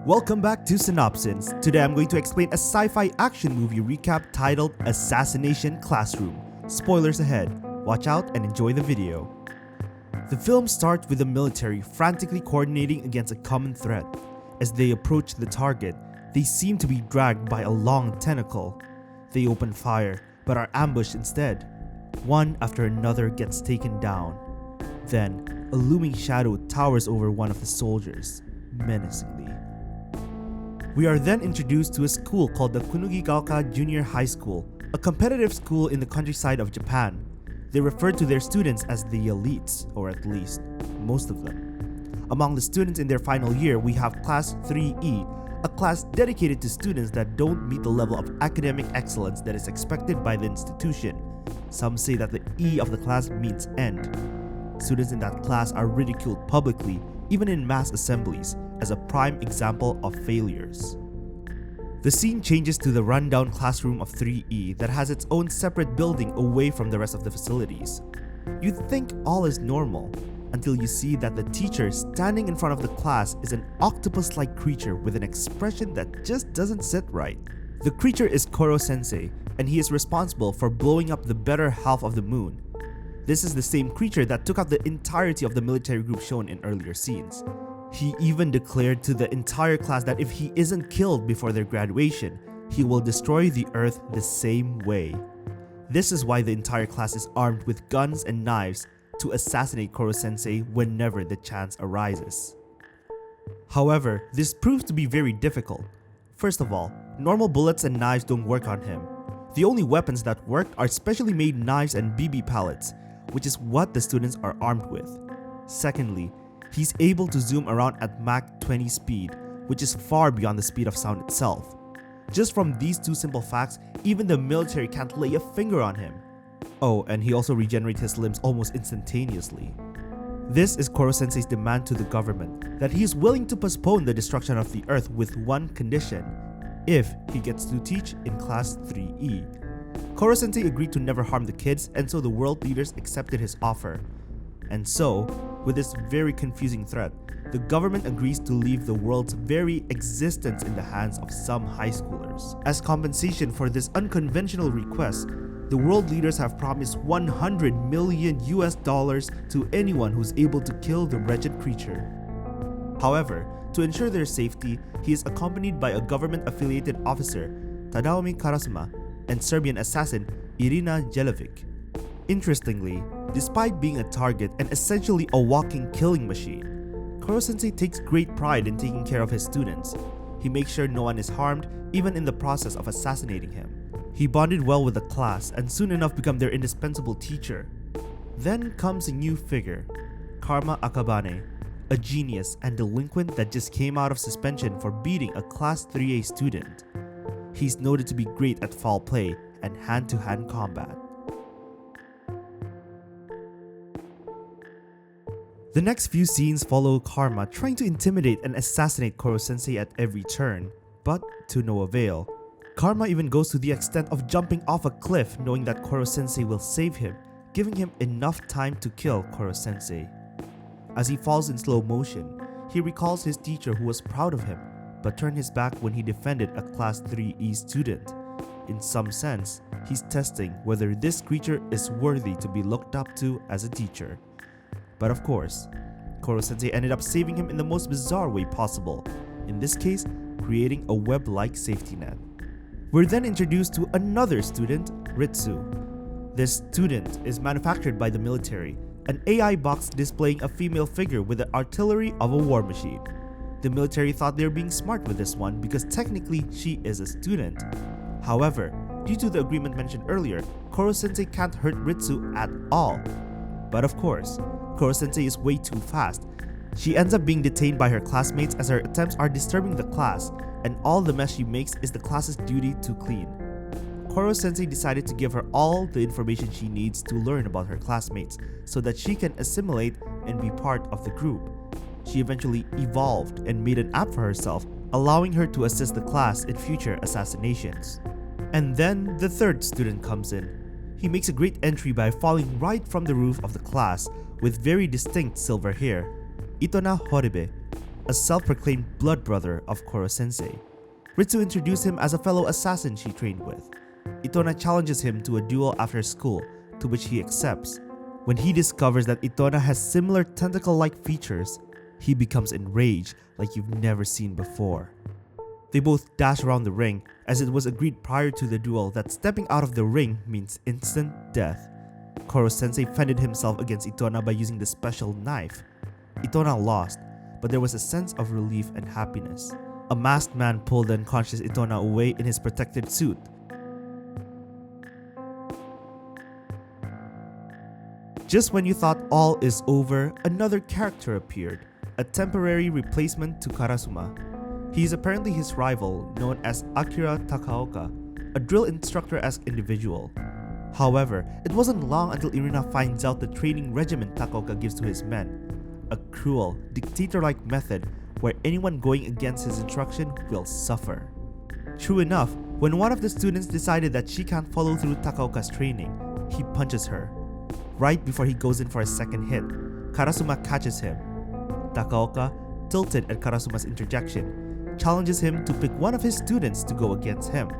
Welcome back to Synopsins. Today I'm going to explain a sci-fi action movie recap titled Assassination Classroom. Spoilers ahead. Watch out and enjoy the video. The film starts with the military frantically coordinating against a common threat. As they approach the target, they seem to be dragged by a long tentacle. They open fire, but are ambushed instead. One after another gets taken down. Then, a looming shadow towers over one of the soldiers, menacingly. We are then introduced to a school called the Kunugigaoka Junior High School, a competitive school in the countryside of Japan. They refer to their students as the elites, or at least, most of them. Among the students in their final year, we have Class 3E, a class dedicated to students that don't meet the level of academic excellence that is expected by the institution. Some say that the E of the class means end. Students in that class are ridiculed publicly, even in mass assemblies, as a prime example of failures. The scene changes to the rundown classroom of 3E that has its own separate building away from the rest of the facilities. You'd think all is normal, until you see that the teacher standing in front of the class is an octopus-like creature with an expression that just doesn't sit right. The creature is Koro Sensei, and he is responsible for blowing up the better half of the moon. This is the same creature that took out the entirety of the military group shown in earlier scenes. He even declared to the entire class that if he isn't killed before their graduation, he will destroy the Earth the same way. This is why the entire class is armed with guns and knives to assassinate Koro Sensei whenever the chance arises. However, this proves to be very difficult. First of all, normal bullets and knives don't work on him. The only weapons that work are specially made knives and BB pellets, which is what the students are armed with. Secondly, he's able to zoom around at Mach 20 speed, which is far beyond the speed of sound itself. Just from these two simple facts, even the military can't lay a finger on him. Oh, and he also regenerates his limbs almost instantaneously. This is Koro Sensei's demand to the government, that he is willing to postpone the destruction of the Earth with one condition: if he gets to teach in Class 3E. Koro Sensei agreed to never harm the kids, and so the world leaders accepted his offer. And so, with this very confusing threat, the government agrees to leave the world's very existence in the hands of some high schoolers. As compensation for this unconventional request, the world leaders have promised $100 million to anyone who's able to kill the wretched creature. However, to ensure their safety, he is accompanied by a government-affiliated officer, Tadaomi Karasuma, and Serbian assassin, Irina Jelevic. Interestingly, despite being a target and essentially a walking killing machine, Koro Sensei takes great pride in taking care of his students. He makes sure no one is harmed, even in the process of assassinating him. He bonded well with the class and soon enough became their indispensable teacher. Then comes a new figure, Karma Akabane, a genius and delinquent that just came out of suspension for beating a Class 3A student. He's noted to be great at foul play and hand-to-hand combat. The next few scenes follow Karma trying to intimidate and assassinate Koro Sensei at every turn, but to no avail. Karma even goes to the extent of jumping off a cliff knowing that Koro Sensei will save him, giving him enough time to kill Koro Sensei. As he falls in slow motion, he recalls his teacher who was proud of him, but turned his back when he defended a Class 3E student. In some sense, he's testing whether this creature is worthy to be looked up to as a teacher. But of course, Koro Sensei ended up saving him in the most bizarre way possible, in this case, creating a web-like safety net. We're then introduced to another student, Ritsu. This student is manufactured by the military, an AI box displaying a female figure with the artillery of a war machine. The military thought they were being smart with this one because technically she is a student. However, due to the agreement mentioned earlier, Koro Sensei can't hurt Ritsu at all. But of course, Koro Sensei is way too fast. She ends up being detained by her classmates as her attempts are disturbing the class, and all the mess she makes is the class's duty to clean. Koro Sensei decided to give her all the information she needs to learn about her classmates so that she can assimilate and be part of the group. She eventually evolved and made an app for herself, allowing her to assist the class in future assassinations. And then the third student comes in. He makes a great entry by falling right from the roof of the class with very distinct silver hair. Itona Horibe. a self-proclaimed blood brother of Koro Sensei. Ritsu introduced him as a fellow assassin she trained with. Itona challenges him to a duel after school, to which he accepts. When he discovers that Itona has similar tentacle-like features, he becomes enraged like you've never seen before. They both dash around the ring, as it was agreed prior to the duel that stepping out of the ring means instant death. Koro Sensei fended himself against Itona by using the special knife. Itona lost, but there was a sense of relief and happiness. A masked man pulled the unconscious Itona away in his protected suit. Just when you thought all is over, another character appeared, a temporary replacement to Karasuma. He is apparently his rival, known as Akira Takaoka, a drill instructor-esque individual. However, it wasn't long until Irina finds out the training regimen Takaoka gives to his men, a cruel, dictator-like method where anyone going against his instruction will suffer. True enough, when one of the students decided that she can't follow through Takaoka's training, he punches her. Right before he goes in for a second hit, Karasuma catches him. Takaoka, tilted at Karasuma's interjection, challenges him to pick one of his students to go against him.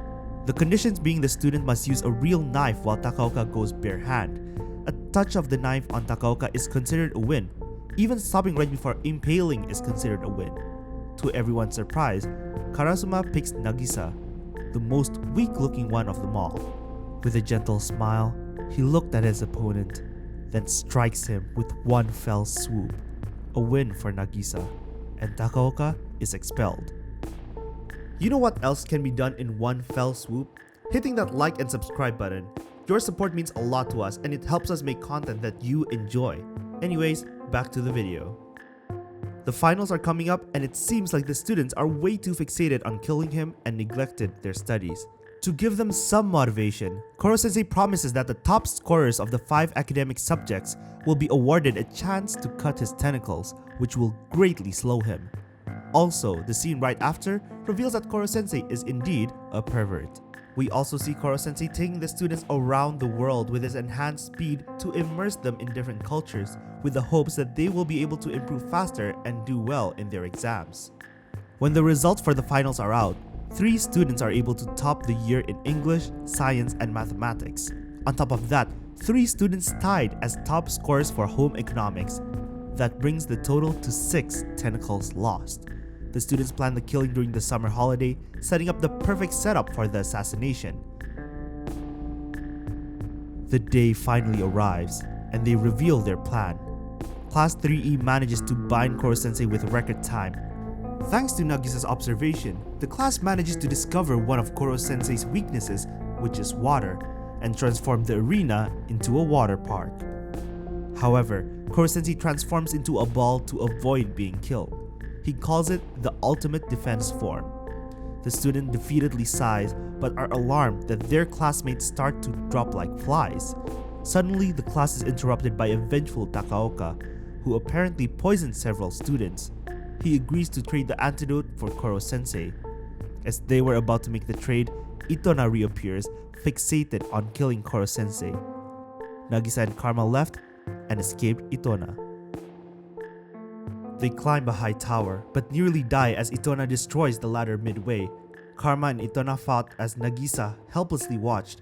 The conditions being the student must use a real knife while Takaoka goes bare hand. A touch of the knife on Takaoka is considered a win. Even stopping right before impaling is considered a win. To everyone's surprise, Karasuma picks Nagisa, the most weak-looking one of them all. With a gentle smile, he looked at his opponent, then strikes him with one fell swoop. A win for Nagisa, and Takaoka is expelled. You know what else can be done in one fell swoop? Hitting that like and subscribe button. Your support means a lot to us and it helps us make content that you enjoy. Anyways, back to the video. The finals are coming up and it seems like the students are way too fixated on killing him and neglected their studies. To give them some motivation, Koro Sensei promises that the top scorers of the 5 academic subjects will be awarded a chance to cut his tentacles, which will greatly slow him. Also, the scene right after reveals that Koro Sensei is indeed a pervert. We also see Koro Sensei taking the students around the world with his enhanced speed to immerse them in different cultures, with the hopes that they will be able to improve faster and do well in their exams. When the results for the finals are out, 3 students are able to top the year in English, Science, and Mathematics. On top of that, 3 students tied as top scorers for Home Economics. That brings the total to 6 tentacles lost. The students plan the killing during the summer holiday, setting up the perfect setup for the assassination. The day finally arrives, and they reveal their plan. Class 3E manages to bind Koro Sensei with record time. Thanks to Nagisa's observation, the class manages to discover one of Koro Sensei's weaknesses, which is water, and transform the arena into a water park. However, Koro Sensei transforms into a ball to avoid being killed. He calls it the ultimate defense form. The student defeatedly sighs but are alarmed that their classmates start to drop like flies. Suddenly, the class is interrupted by a vengeful Takaoka, who apparently poisoned several students. He agrees to trade the antidote for Koro Sensei. As they were about to make the trade, Itona reappears, fixated on killing Koro Sensei. Nagisa and Karma left and escaped Itona. They climb a high tower, but nearly die as Itona destroys the ladder midway. Karma and Itona fought as Nagisa helplessly watched.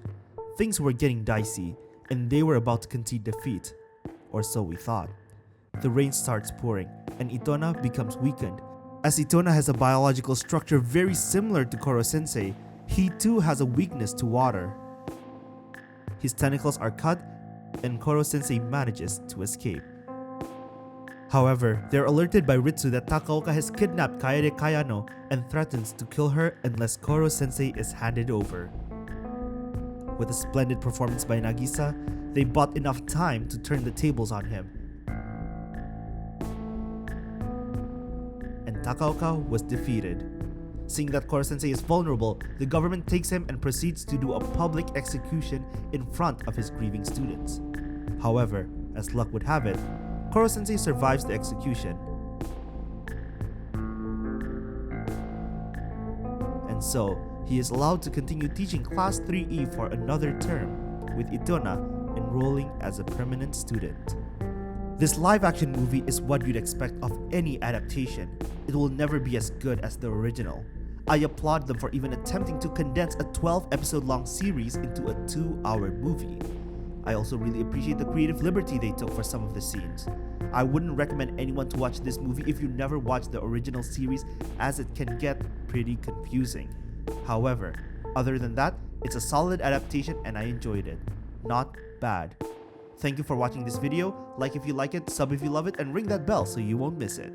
Things were getting dicey, and they were about to concede defeat. Or so we thought. The rain starts pouring, and Itona becomes weakened. As Itona has a biological structure very similar to Koro Sensei, he too has a weakness to water. His tentacles are cut, and Koro Sensei manages to escape. However, they're alerted by Ritsu that Takaoka has kidnapped Kaede Kayano and threatens to kill her unless Koro Sensei is handed over. With a splendid performance by Nagisa, they bought enough time to turn the tables on him. And Takaoka was defeated. Seeing that Koro Sensei is vulnerable, the government takes him and proceeds to do a public execution in front of his grieving students. However, as luck would have it, Koro Sensei survives the execution. And so, he is allowed to continue teaching Class 3E for another term, with Itona enrolling as a permanent student. This live-action movie is what you'd expect of any adaptation. It will never be as good as the original. I applaud them for even attempting to condense a 12-episode long series into a 2-hour movie. I also really appreciate the creative liberty they took for some of the scenes. I wouldn't recommend anyone to watch this movie if you never watched the original series, as it can get pretty confusing. However, other than that, it's a solid adaptation and I enjoyed it. Not bad. Thank you for watching this video. Like if you like it, sub if you love it, and ring that bell so you won't miss it.